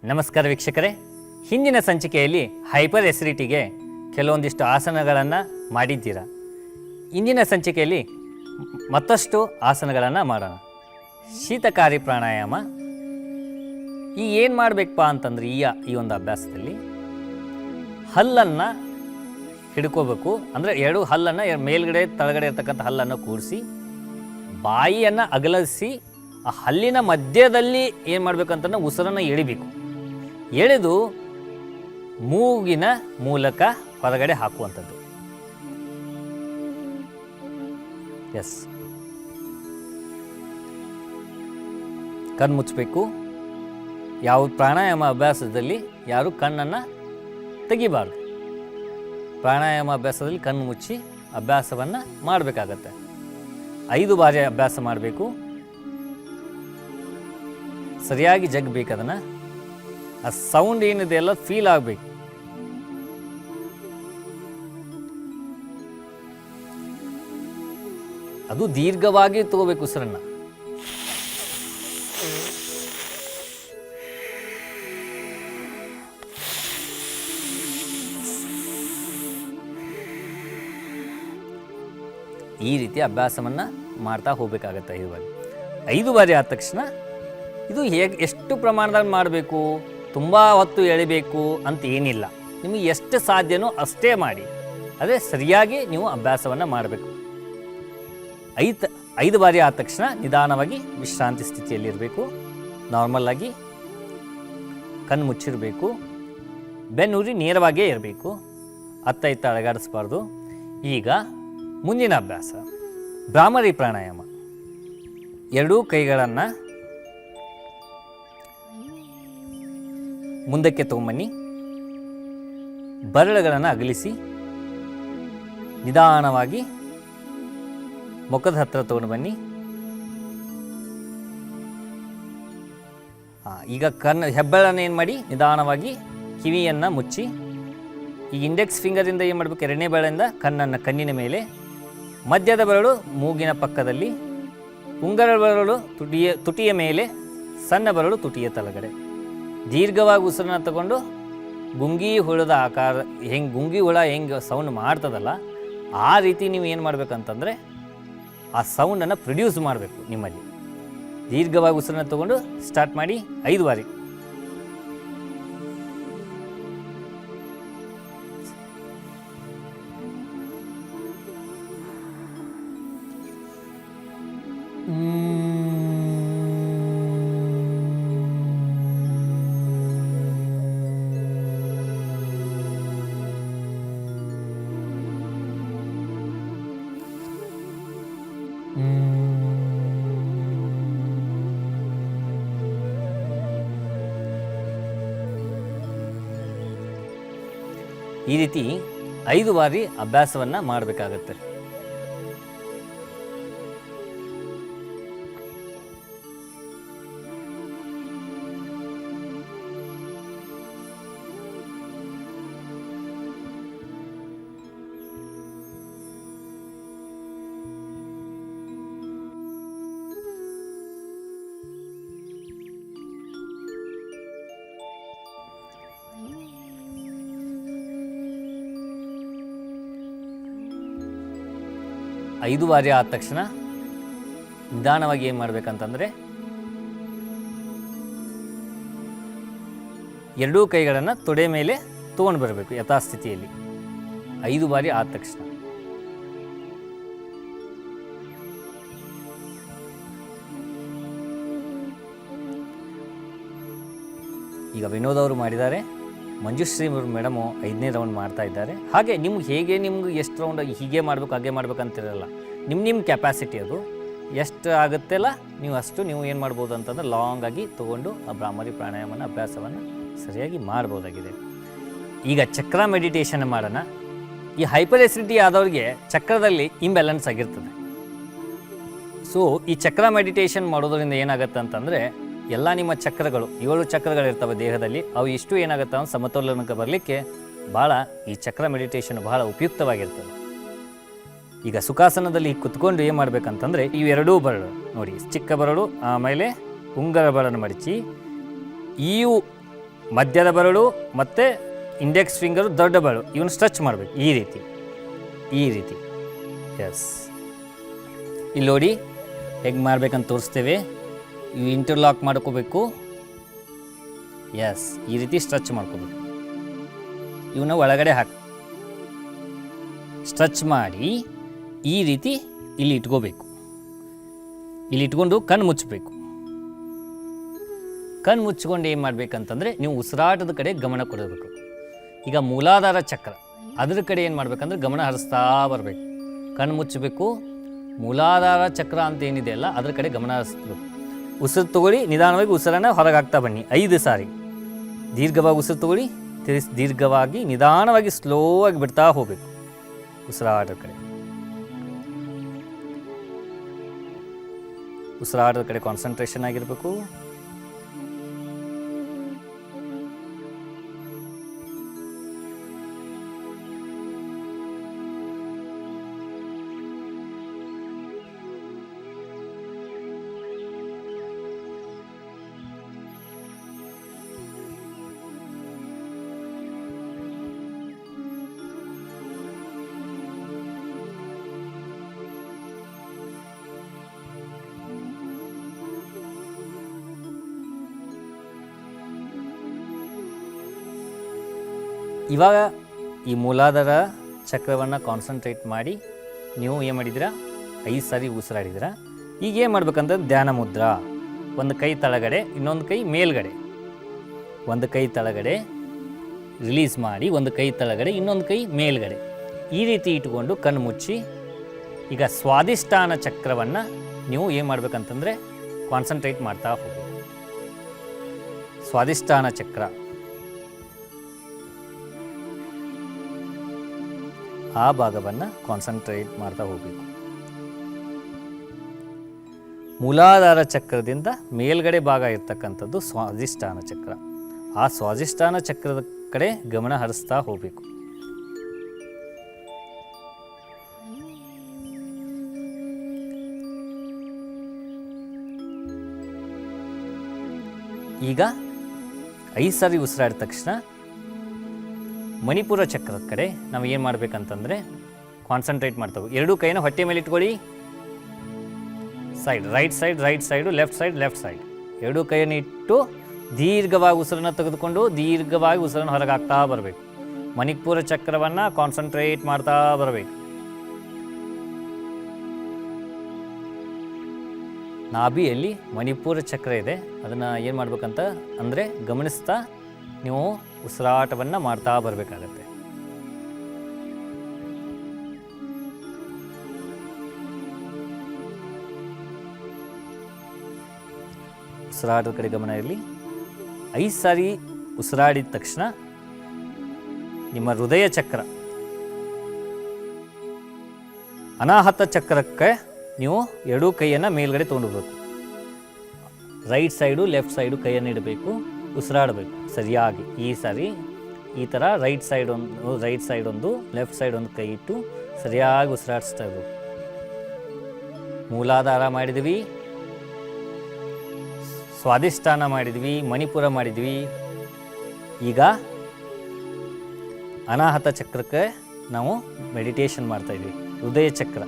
ನಮಸ್ಕಾರ ವೀಕ್ಷಕರೇ, ಹಿಂದಿನ ಸಂಚಿಕೆಯಲ್ಲಿ ಹೈಪರ್ ಎಸಿಡಿಟಿಗೆ ಕೆಲವೊಂದಿಷ್ಟು ಆಸನಗಳನ್ನು ಮಾಡಿದ್ದೀರಾ. ಇಂದಿನ ಸಂಚಿಕೆಯಲ್ಲಿ ಮತ್ತಷ್ಟು ಆಸನಗಳನ್ನು ಮಾಡೋಣ. ಶೀತಕಾರಿ ಪ್ರಾಣಾಯಾಮ. ಏನು ಮಾಡಬೇಕಪ್ಪ ಅಂತಂದ್ರೆ ಈ ಒಂದು ಅಭ್ಯಾಸದಲ್ಲಿ ಹಲ್ಲನ್ನು ಹಿಡ್ಕೋಬೇಕು. ಅಂದರೆ ಎರಡು ಹಲ್ಲನ್ನು ಮೇಲ್ಗಡೆ ತಳಗಡೆ ಇರ್ತಕ್ಕಂಥ ಹಲ್ಲನ್ನು ಕೂರಿಸಿ ಬಾಯಿಯನ್ನು ಅಗಲಿಸಿ ಆ ಹಲ್ಲಿನ ಮಧ್ಯದಲ್ಲಿ ಏನು ಮಾಡಬೇಕಂತಂದ್ರೆ ಉಸಿರನ್ನು ಎಳಿಬೇಕು. ಎಳೆದು ಮೂಗಿನ ಮೂಲಕ ಹೊರಗಡೆ ಹಾಕುವಂಥದ್ದು. ಎಸ್, ಕಣ್ಣು ಮುಚ್ಚಬೇಕು. ಯಾವ ಪ್ರಾಣಾಯಾಮ ಅಭ್ಯಾಸದಲ್ಲಿ ಯಾರು ಕಣ್ಣನ್ನು ತೆಗಿಬಾರ್ದು. ಪ್ರಾಣಾಯಾಮ ಅಭ್ಯಾಸದಲ್ಲಿ ಕಣ್ಣು ಮುಚ್ಚಿ ಅಭ್ಯಾಸವನ್ನು ಮಾಡಬೇಕಾಗತ್ತೆ. 5 ಬಾರಿ ಅಭ್ಯಾಸ ಮಾಡಬೇಕು. ಸರಿಯಾಗಿ ಜಗ್ಬೇಕು. ಅದನ್ನು ಆ ಸೌಂಡ್ ಏನಿದೆ ಎಲ್ಲ ಫೀಲ್ ಆಗಬೇಕು. ಅದು ದೀರ್ಘವಾಗಿ ತಗೋಬೇಕು ಉಸಿರನ್ನು. ಈ ರೀತಿ ಅಭ್ಯಾಸವನ್ನು ಮಾಡ್ತಾ ಹೋಗಬೇಕಾಗತ್ತೆ 5 ಬಾರಿ. 5 ಬಾರಿ ಆದ ತಕ್ಷಣ ಇದು ಎಷ್ಟು ಪ್ರಮಾಣದಲ್ಲಿ ಮಾಡಬೇಕು, ತುಂಬ ಹೊತ್ತು ಎಳಿಬೇಕು ಅಂತ ಏನಿಲ್ಲ. ನಿಮಗೆ ಎಷ್ಟು ಸಾಧ್ಯನೋ ಅಷ್ಟೇ ಮಾಡಿ. ಅದೇ ಸರಿಯಾಗಿ ನೀವು ಅಭ್ಯಾಸವನ್ನು ಮಾಡಬೇಕು. 5 ಬಾರಿ ಆದ ತಕ್ಷಣ ನಿಧಾನವಾಗಿ ವಿಶ್ರಾಂತಿ ಸ್ಥಿತಿಯಲ್ಲಿರಬೇಕು. ನಾರ್ಮಲ್ಲಾಗಿ ಕಣ್ಣು ಮುಚ್ಚಿರಬೇಕು. ಬೆನ್ನುರಿ ನೇರವಾಗಿಯೇ ಇರಬೇಕು. ಅತ್ತ ಇತ್ತ ಅಳಗಾಡಿಸ್ಬಾರ್ದು. ಈಗ ಮುಂದಿನ ಅಭ್ಯಾಸ ಭ್ರಾಮರಿ ಪ್ರಾಣಾಯಾಮ. 2 ಕೈಗಳನ್ನು ಮುಂದಕ್ಕೆ ತೊಗೊಂಬನ್ನಿ. ಬರಳುಗಳನ್ನು ಅಗಲಿಸಿ ನಿಧಾನವಾಗಿ ಮುಖದ ಹತ್ತಿರ ತೊಗೊಂಡು ಬನ್ನಿ. ಈಗ ಹೆಬ್ಬೆರಳನ್ನು ಏನು ಮಾಡಿ ನಿಧಾನವಾಗಿ ಕಿವಿಯನ್ನು ಮುಚ್ಚಿ, ಈಗ ಇಂಡೆಕ್ಸ್ ಫಿಂಗರಿಂದ ಏನು ಮಾಡಬೇಕು, 2ನೇ ಬೆರಳಿಂದ ಕಣ್ಣಿನ ಮೇಲೆ, ಮಧ್ಯದ ಬೆರಳು ಮೂಗಿನ ಪಕ್ಕದಲ್ಲಿ, ಉಂಗುರ ಬೆರಳು ತುಟಿಯ ಮೇಲೆ, ಸಣ್ಣ ಬೆರಳು ತುಟಿಯ ತಳಗಡೆ. ದೀರ್ಘವಾಗಿ ಉಸಿರನ್ನ ತಗೊಂಡು ಗುಂಗಿ ಹುಳದ ಆಕಾರ, ಗುಂಗಿ ಹುಳ ಹೆಂಗೆ ಸೌಂಡ್ ಮಾಡ್ತದಲ್ಲ ಆ ರೀತಿ ನೀವು ಏನು ಮಾಡಬೇಕಂತಂದರೆ ಆ ಸೌಂಡನ್ನು ಪ್ರೊಡ್ಯೂಸ್ ಮಾಡಬೇಕು ನಿಮ್ಮಲ್ಲಿ. ದೀರ್ಘವಾಗಿ ಉಸಿರನ್ನ ತಗೊಂಡು ಸ್ಟಾರ್ಟ್ ಮಾಡಿ 5 ಬಾರಿ. ಈ ರೀತಿ 5 ಬಾರಿ ಅಭ್ಯಾಸವನ್ನು ಮಾಡಬೇಕಾಗತ್ತೆ. ಐದು ಬಾರಿ ಆದ ತಕ್ಷಣ ನಿಧಾನವಾಗಿ ಏನು ಮಾಡಬೇಕಂತಂದರೆ 2 ಕೈಗಳನ್ನು ತೊಡೆ ಮೇಲೆ ತೊಗೊಂಡು ಬರಬೇಕು ಯಥಾಸ್ಥಿತಿಯಲ್ಲಿ. 5 ಬಾರಿ ಆದ ತಕ್ಷಣ ಈಗ ವಿನೋದ್ ಅವರು ಮಾಡಿದ್ದಾರೆ, ಮಂಜುಶ್ರೀ ಮೇಡಮು 5ನೇ ರೌಂಡ್ ಮಾಡ್ತಾ ಇದ್ದಾರೆ. ಹಾಗೆ ನಿಮ್ಗೆ ಎಷ್ಟು ರೌಂಡ್ ಹೀಗೆ ಮಾಡಬೇಕು ಹಾಗೆ ಮಾಡ್ಬೇಕಂತಿರಲ್ಲ. ನಿಮ್ಮ ಕೆಪಾಸಿಟಿ ಅದು ಎಷ್ಟು ಆಗುತ್ತೆಲ್ಲ ನೀವು ಅಷ್ಟು ನೀವು ಏನು ಮಾಡ್ಬೋದು ಅಂತಂದ್ರೆ ಲಾಂಗಾಗಿ ತೊಗೊಂಡು ಆ ಭ್ರಾಮರಿ ಪ್ರಾಣಾಯಾಮನ ಅಭ್ಯಾಸವನ್ನು ಸರಿಯಾಗಿ ಮಾಡ್ಬೋದಾಗಿದೆ. ಈಗ ಚಕ್ರ ಮೆಡಿಟೇಷನ್ ಮಾಡೋಣ. ಈ ಹೈಪರ್ ಎಸಿಡಿಟಿ ಆದವ್ರಿಗೆ ಚಕ್ರದಲ್ಲಿ ಇಂಬ್ಯಾಲೆನ್ಸ್ ಆಗಿರ್ತದೆ. ಸೊ ಈ ಚಕ್ರ ಮೆಡಿಟೇಷನ್ ಮಾಡೋದ್ರಿಂದ ಏನಾಗುತ್ತೆ ಅಂತಂದರೆ ಎಲ್ಲ ನಿಮ್ಮ ಚಕ್ರಗಳು 7 ಚಕ್ರಗಳಿರ್ತವೆ ದೇಹದಲ್ಲಿ, ಅವು ಇಷ್ಟು ಏನಾಗುತ್ತೆ ಅಂದ್ರೆ ಸಮತೋಲನಕ್ಕೆ ಬರಲಿಕ್ಕೆ ಭಾಳ ಈ ಚಕ್ರ ಮೆಡಿಟೇಷನ್ ಬಹಳ ಉಪಯುಕ್ತವಾಗಿರ್ತದೆ. ಈಗ ಸುಖಾಸನದಲ್ಲಿ ಕುತ್ಕೊಂಡು ಏನು ಮಾಡಬೇಕಂತಂದರೆ ಈ 2 ಬೆರಳು ನೋಡಿ, ಚಿಕ್ಕ ಬೆರಳು ಆಮೇಲೆ ಉಂಗುರ ಬೆರಳನ್ನು ಮಡಚಿ ಮಧ್ಯದ ಬೆರಳು ಮತ್ತು ಇಂಡೆಕ್ಸ್ ಫಿಂಗರು ದೊಡ್ಡ ಬೆರಳು ಇವನು ಸ್ಟ್ರೆಚ್ ಮಾಡಬೇಕು ಈ ರೀತಿ ಎಸ್. ಇಲ್ಲಿ ನೋಡಿ ಹೇಗೆ ಮಾಡ್ಬೇಕಂತ ತೋರಿಸ್ತೇವೆ. ಇವು ಇಂಟರ್ಲಾಕ್ ಮಾಡ್ಕೋಬೇಕು. ಎಸ್, ಈ ರೀತಿ ಸ್ಟ್ರೆಚ್ ಮಾಡ್ಕೋಬೇಕು. ಇವನ್ನ ಒಳಗಡೆ ಹಾಕಿ ಸ್ಟ್ರೆಚ್ ಮಾಡಿ ಈ ರೀತಿ ಇಲ್ಲಿ ಇಟ್ಕೋಬೇಕು. ಇಲ್ಲಿ ಇಟ್ಕೊಂಡು ಕಣ್ಣು ಮುಚ್ಚಬೇಕು. ಕಣ್ಣು ಮುಚ್ಕೊಂಡು ಏನು ಮಾಡಬೇಕಂತಂದರೆ ನೀವು ಉಸಿರಾಟದ ಕಡೆ ಗಮನ ಕೊಡಬೇಕು. ಈಗ ಮೂಲಾಧಾರ ಚಕ್ರ ಅದ್ರ ಕಡೆ ಏನು ಮಾಡಬೇಕಂದ್ರೆ ಗಮನ ಹರಿಸ್ತಾ ಬರಬೇಕು. ಕಣ್ಣು ಮುಚ್ಚಬೇಕು. ಮೂಲಾಧಾರ ಚಕ್ರ ಅಂತ ಏನಿದೆ ಅಲ್ಲ ಅದ್ರ ಕಡೆ ಗಮನ ಹರಿಸ್ಬೇಕು. ಉಸಿರು ತಗೊಳ್ಳಿ, ನಿಧಾನವಾಗಿ ಉಸಿರನ್ನು ಹೊರಗೆ ಹಾಕ್ತಾ ಬನ್ನಿ 5 ಸಾರಿ. ದೀರ್ಘವಾಗಿ ಉಸಿರು ತಗೊಳ್ಳಿ, ದೀರ್ಘವಾಗಿ ನಿಧಾನವಾಗಿ ಸ್ಲೋ ಆಗಿ ಬಿಡ್ತಾ ಹೋಗಬೇಕು ಉಸಿರಾಟದ ಕಡೆ. ಉಸಿರಾಟದ ಕಡೆ ಕಾನ್ಸಂಟ್ರೇಷನ್ ಆಗಿರಬೇಕು. ಇವಾಗ ಈ ಮೂಲಾಧಾರ ಚಕ್ರವನ್ನು ಕಾನ್ಸಂಟ್ರೇಟ್ ಮಾಡಿ ನೀವು ಏನು ಮಾಡಿದ್ದೀರಾ 5 ಸಾರಿ ಉಸಿರಾಡಿದ್ದೀರಾ. ಈಗ ಏನು ಮಾಡ್ಬೇಕಂದ್ರೆ ಧ್ಯಾನ ಮುದ್ರಾ. ಒಂದು ಕೈ ತಳಗಡೆ, ಇನ್ನೊಂದು ಕೈ ಮೇಲ್ಗಡೆ. ಒಂದು ಕೈ ತಳಗಡೆ ರಿಲೀಸ್ ಮಾಡಿ, ಒಂದು ಕೈ ತಳಗಡೆ, ಇನ್ನೊಂದು ಕೈ ಮೇಲ್ಗಡೆ. ಈ ರೀತಿ ಇಟ್ಕೊಂಡು ಕಣ್ಣು ಮುಚ್ಚಿ ಈಗ ಸ್ವಾದಿಷ್ಠಾನ ಚಕ್ರವನ್ನು ನೀವು ಏನು ಮಾಡ್ಬೇಕಂತಂದರೆ ಕಾನ್ಸಂಟ್ರೇಟ್ ಮಾಡ್ತಾ ಹೋಗಿ. ಸ್ವಾದಿಷ್ಠಾನ ಚಕ್ರ ಆ ಭಾಗವನ್ನು ಕಾನ್ಸಂಟ್ರೇಟ್ ಮಾಡ್ತಾ ಹೋಗಬೇಕು. ಮೂಲಾಧಾರ ಚಕ್ರದಿಂದ ಮೇಲ್ಗಡೆ ಭಾಗ ಇರ್ತಕ್ಕಂಥದ್ದು ಸ್ವಾದಿಷ್ಠಾನ ಚಕ್ರ. ಆ ಸ್ವಾದಿಷ್ಠಾನ ಚಕ್ರದ ಕಡೆ ಗಮನ ಹರಿಸ್ತಾ ಹೋಗಬೇಕು. ಈಗ 5 ಸಾರಿ ಉಸಿರಾಡಿದ ತಕ್ಷಣ ಮಣಿಪುರ ಚಕ್ರದ ಕಡೆ ನಾವು ಏನು ಮಾಡಬೇಕಂತಂದರೆ ಕಾನ್ಸಂಟ್ರೇಟ್ ಮಾಡ್ತೇವೆ. 2 ಕೈನ ಹೊಟ್ಟೆ ಮೇಲೆ ಇಟ್ಕೊಳ್ಳಿ. Side, right side, left side. 2 ಕೈಯನ್ನು ಇಟ್ಟು ದೀರ್ಘವಾಗಿ ಉಸಿರನ್ನು ತೆಗೆದುಕೊಂಡು ದೀರ್ಘವಾಗಿ ಉಸಿರನ್ನು ಹೊರಗೆ ಹಾಕ್ತಾ ಬರಬೇಕು. ಮಣಿಪುರ ಚಕ್ರವನ್ನು ಕಾನ್ಸಂಟ್ರೇಟ್ ಮಾಡ್ತಾ ಬರಬೇಕು. ನಾಭಿಯಲ್ಲಿ ಮಣಿಪುರ ಚಕ್ರ ಇದೆ. ಅದನ್ನು ಏನು ಮಾಡ್ಬೇಕಂತ ಅಂದರೆ ಗಮನಿಸ್ತಾ ನೀವು ಉಸಿರಾಟವನ್ನು ಮಾಡ್ತಾ ಬರಬೇಕಾಗತ್ತೆ. ಉಸಿರಾಟದ ಕಡೆ ಗಮನ ಇರಲಿ. 5 ಸಾರಿ ಉಸಿರಾಡಿದ ತಕ್ಷಣ ನಿಮ್ಮ ಹೃದಯ ಚಕ್ರ, ಅನಾಹತ ಚಕ್ರಕ್ಕೆ ನೀವು 2 ಕೈಯನ್ನು ಮೇಲ್ಗಡೆ ತೊಗೊಂಡೋಗ್ಬೇಕು. ರೈಟ್ ಸೈಡು, ಲೆಫ್ಟ್ ಸೈಡು ಕೈಯನ್ನು ಇಡಬೇಕು. ಉಸಿರಾಡಬೇಕು ಸರಿಯಾಗಿ. ಈ ಸಾರಿ ಈ ಥರ ರೈಟ್ ಸೈಡ್ ಒಂದು ಲೆಫ್ಟ್ ಸೈಡ್ ಒಂದು ಕೈ ಇಟ್ಟು ಸರಿಯಾಗಿ ಉಸಿರಾಡಿಸ್ತಾ ಇರಬೇಕು. ಮೂಲಾಧಾರ ಮಾಡಿದ್ವಿ, ಸ್ವಾದಿಷ್ಠಾನ ಮಾಡಿದ್ವಿ, ಮಣಿಪುರ ಮಾಡಿದ್ವಿ. ಈಗ ಅನಾಹತ ಚಕ್ರಕ್ಕೆ ನಾವು ಮೆಡಿಟೇಷನ್ ಮಾಡ್ತಾಯಿದ್ವಿ. ಹೃದಯ ಚಕ್ರ,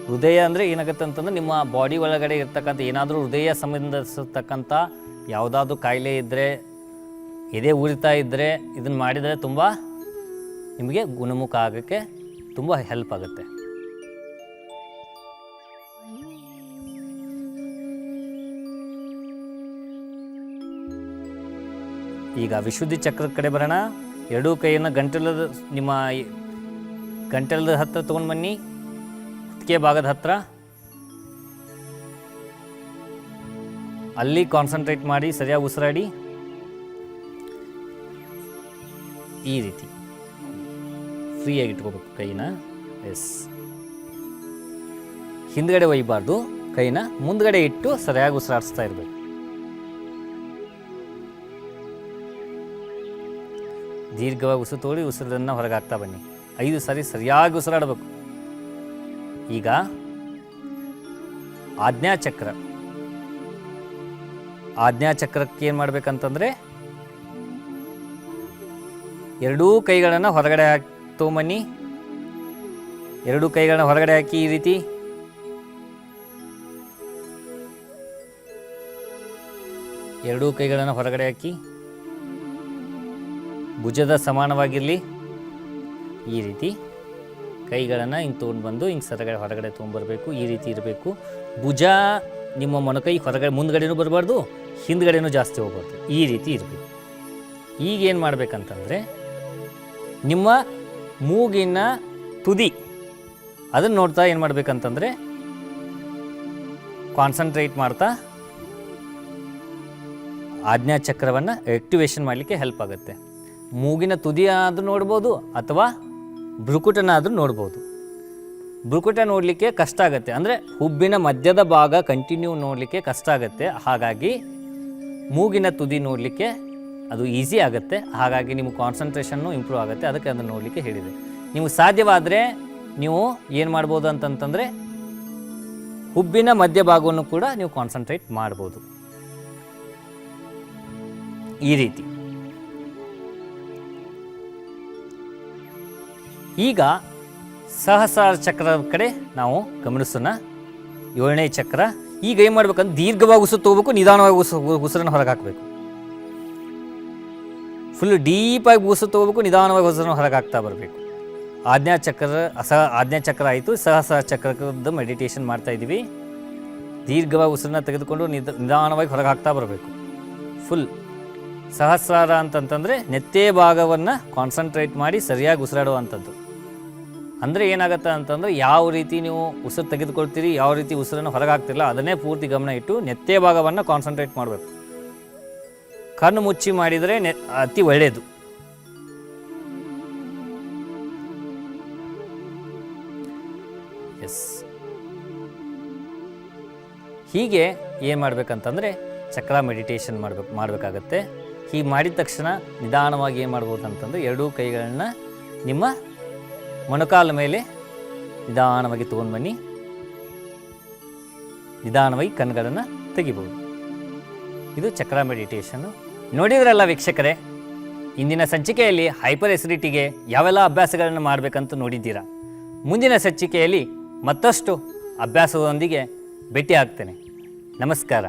ಹೃದಯ ಅಂದರೆ ಏನಾಗುತ್ತೆ ಅಂತಂದ್ರೆ ನಿಮ್ಮ ಬಾಡಿ ಒಳಗಡೆ ಇರ್ತಕ್ಕಂಥ ಏನಾದರೂ ಹೃದಯ ಸಂಬಂಧಿಸತಕ್ಕಂಥ ಯಾವುದಾದ್ರೂ ಕಾಯಿಲೆ ಇದ್ದರೆ, ಎದೆ ಉರಿತಾ ಇದ್ದರೆ ಇದನ್ನು ಮಾಡಿದರೆ ತುಂಬ ನಿಮಗೆ ಗುಣಮುಖ ಆಗೋಕ್ಕೆ ತುಂಬ ಹೆಲ್ಪ್ ಆಗುತ್ತೆ. ಈಗ ವಿಶುದ್ಧಿ ಚಕ್ರದ ಕಡೆ ಬರೋಣ. 2 ಕೈಯನ್ನು ನಿಮ್ಮ ಗಂಟಲದ ಹತ್ತಿರ ತೊಗೊಂಡು ಬನ್ನಿ. ಕುತ್ತಿಗೆ ಭಾಗದ ಹತ್ತಿರ ಅಲ್ಲಿ ಕಾನ್ಸಂಟ್ರೇಟ್ ಮಾಡಿ ಸರಿಯಾಗಿ ಉಸಿರಾಡಿ. ಈ ರೀತಿ ಫ್ರೀಯಾಗಿ ಇಟ್ಕೋಬೇಕು ಕೈನ. ಎಸ್, ಹಿಂದ್ಗಡೆ ಒಯ್ಯಬಾರ್ದು. ಕೈನ ಮುಂದ್ಗಡೆ ಇಟ್ಟು ಸರಿಯಾಗಿ ಉಸಿರಾಡಿಸ್ತಾ ಇರಬೇಕು. ದೀರ್ಘವಾಗಿ ಉಸಿರು ತಗೊಳ್ಳಿ, ಉಸಿರನ್ನು ಹೊರಗೆ ಹಾಕ್ತಾ ಬನ್ನಿ. 5 ಸಾರಿ ಸರಿಯಾಗಿ ಉಸಿರಾಡಬೇಕು. ಈಗ ಆಜ್ಞಾಚಕ್ರಕ್ಕೆ ಏನು ಮಾಡಬೇಕಂತಂದರೆ ಎರಡೂ ಕೈಗಳನ್ನು ಹೊರಗಡೆ ತೊಗೊಂಬನ್ನಿ. ಎರಡೂ ಕೈಗಳನ್ನ ಹೊರಗಡೆ ಹಾಕಿ ಈ ರೀತಿ. ಎರಡೂ ಕೈಗಳನ್ನು ಹೊರಗಡೆ ಹಾಕಿ ಭುಜದ ಸಮಾನವಾಗಿರಲಿ. ಈ ರೀತಿ ಕೈಗಳನ್ನು ಹಿಂಗೆ ತೊಗೊಂಡು ಬಂದು ಹಿಂಗೆ ಹೊರಗಡೆ ತೊಗೊಂಬರ್ಬೇಕು. ಈ ರೀತಿ ಇರಬೇಕು. ಭುಜ ನಿಮ್ಮ ಮೊಣಕೈ ಹೊರಗಡೆ ಮುಂದ್ಗಡೆನೂ ಬರಬಾರ್ದು, ಹಿಂದ್ಗಡೆನೂ ಜಾಸ್ತಿ ಹೋಗ್ಬಾರ್ದು. ಈ ರೀತಿ ಇರಬೇಕು. ಈಗೇನು ಮಾಡಬೇಕಂತಂದರೆ ನಿಮ್ಮ ಮೂಗಿನ ತುದಿ ಅದನ್ನು ನೋಡ್ತಾ ಏನು ಮಾಡಬೇಕಂತಂದರೆ ಕಾನ್ಸಂಟ್ರೇಟ್ ಮಾಡ್ತಾ ಆಜ್ಞಾಚಕ್ರವನ್ನು ಆ್ಯಕ್ಟಿವೇಶನ್ ಮಾಡಲಿಕ್ಕೆ ಹೆಲ್ಪ್ ಆಗುತ್ತೆ. ಮೂಗಿನ ತುದಿ ಆದರೂ ನೋಡ್ಬೋದು ಅಥವಾ ಭ್ರುಕುಟನಾದರೂ ನೋಡ್ಬೋದು. ಭ್ರುಕುಟ ನೋಡಲಿಕ್ಕೆ ಕಷ್ಟ ಆಗುತ್ತೆ, ಅಂದರೆ ಹುಬ್ಬಿನ ಮಧ್ಯದ ಭಾಗ ಕಂಟಿನ್ಯೂ ನೋಡಲಿಕ್ಕೆ ಕಷ್ಟ ಆಗುತ್ತೆ. ಹಾಗಾಗಿ ಮೂಗಿನ ತುದಿ ನೋಡಲಿಕ್ಕೆ ಅದು ಈಸಿ ಆಗುತ್ತೆ. ಹಾಗಾಗಿ ನಿಮ್ಮ ಕಾನ್ಸಂಟ್ರೇಷನ್ನು ಇಂಪ್ರೂವ್ ಆಗುತ್ತೆ. ಅದಕ್ಕೆ ಅದನ್ನು ನೋಡಲಿಕ್ಕೆ ಹೇಳಿದೆ. ನಿಮಗೆ ಸಾಧ್ಯವಾದರೆ ನೀವು ಏನು ಮಾಡ್ಬೋದು ಅಂತಂತಂದರೆ ಹುಬ್ಬಿನ ಮಧ್ಯಭಾಗವನ್ನು ಕೂಡ ನೀವು ಕಾನ್ಸಂಟ್ರೇಟ್ ಮಾಡ್ಬೋದು. ಈ ರೀತಿ. ಈಗ ಸಹಸ್ರಾರ ಚಕ್ರದ ಕಡೆ ನಾವು ಗಮನಿಸೋಣ. 7ನೇ ಚಕ್ರ. ಈಗ ಏನು ಮಾಡ್ಬೇಕಂದ್ರೆ ದೀರ್ಘವಾಗಿ ಉಸಿರು ತಗೋಬೇಕು, ನಿಧಾನವಾಗಿ ಉಸಿರನ್ನು ಹೊರಗೆ ಹಾಕಬೇಕು. ಫುಲ್ ಡೀಪಾಗಿ ಉಸಿರು ತಗೋಬೇಕು, ನಿಧಾನವಾಗಿ ಉಸಿರನ್ನು ಹೊರಗೆ ಹಾಕ್ತಾ ಬರಬೇಕು. ಆಜ್ಞಾಚಕ್ರ ಆಯಿತು. ಸಹಸ್ರಾರ ಚಕ್ರದ ಮೆಡಿಟೇಷನ್ ಮಾಡ್ತಾ ಇದ್ದೀವಿ. ದೀರ್ಘವಾಗಿ ಉಸಿರನ್ನ ತೆಗೆದುಕೊಂಡು ನಿಧಾನವಾಗಿ ಹೊರಗೆ ಹಾಕ್ತಾ ಬರಬೇಕು. ಫುಲ್ ಸಹಸ್ರಾರ ಅಂತಂತಂದರೆ ನೆತ್ತೇ ಭಾಗವನ್ನು ಕಾನ್ಸಂಟ್ರೇಟ್ ಮಾಡಿ ಸರಿಯಾಗಿ ಉಸಿರಾಡುವಂಥದ್ದು. ಅಂದರೆ ಏನಾಗುತ್ತೆ ಅಂತಂದರೆ ಯಾವ ರೀತಿ ನೀವು ಉಸಿರು ತೆಗೆದುಕೊಳ್ತೀರಿ, ಯಾವ ರೀತಿ ಉಸಿರನ್ನು ಹೊರಗೆ ಹಾಕ್ತಿರಲ್ಲ ಅದನ್ನೇ ಪೂರ್ತಿ ಗಮನ ಇಟ್ಟು ನೆತ್ತೇ ಭಾಗವನ್ನು ಕಾನ್ಸಂಟ್ರೇಟ್ ಮಾಡಬೇಕು. ಕಣ್ಣು ಮುಚ್ಚಿ ಮಾಡಿದರೆ ಅತಿ ಒಳ್ಳೆಯದು. ಎಸ್. ಹೀಗೆ ಏನು ಮಾಡಬೇಕಂತಂದರೆ ಚಕ್ರ ಮೆಡಿಟೇಷನ್ ಮಾಡಬೇಕಾಗತ್ತೆ. ಹೀಗೆ ಮಾಡಿದ ತಕ್ಷಣ ನಿಧಾನವಾಗಿ ಏನು ಮಾಡ್ಬೋದು ಅಂತಂದರೆ ಎರಡೂ ಕೈಗಳನ್ನ ನಿಮ್ಮ ಮೊಣಕಾಲ ಮೇಲೆ ನಿಧಾನವಾಗಿ ತೊಗೊಂಡು ಬನ್ನಿ. ನಿಧಾನವಾಗಿ ಕಣ್ಗಳನ್ನು ತೆಗಿಬೋದು. ಇದು ಚಕ್ರ ಮೆಡಿಟೇಷನ್ನು. ನೋಡಿದ್ರಲ್ಲ ವೀಕ್ಷಕರೇ, ಇಂದಿನ ಸಂಚಿಕೆಯಲ್ಲಿ ಹೈಪರ್ ಎಸಿಡಿಟಿಗೆ ಯಾವೆಲ್ಲ ಅಭ್ಯಾಸಗಳನ್ನು ಮಾಡಬೇಕಂತ ನೋಡಿದ್ದೀರಾ. ಮುಂದಿನ ಸಂಚಿಕೆಯಲ್ಲಿ ಮತ್ತಷ್ಟು ಅಭ್ಯಾಸದೊಂದಿಗೆ ಭೇಟಿ ಆಗ್ತೇನೆ. ನಮಸ್ಕಾರ.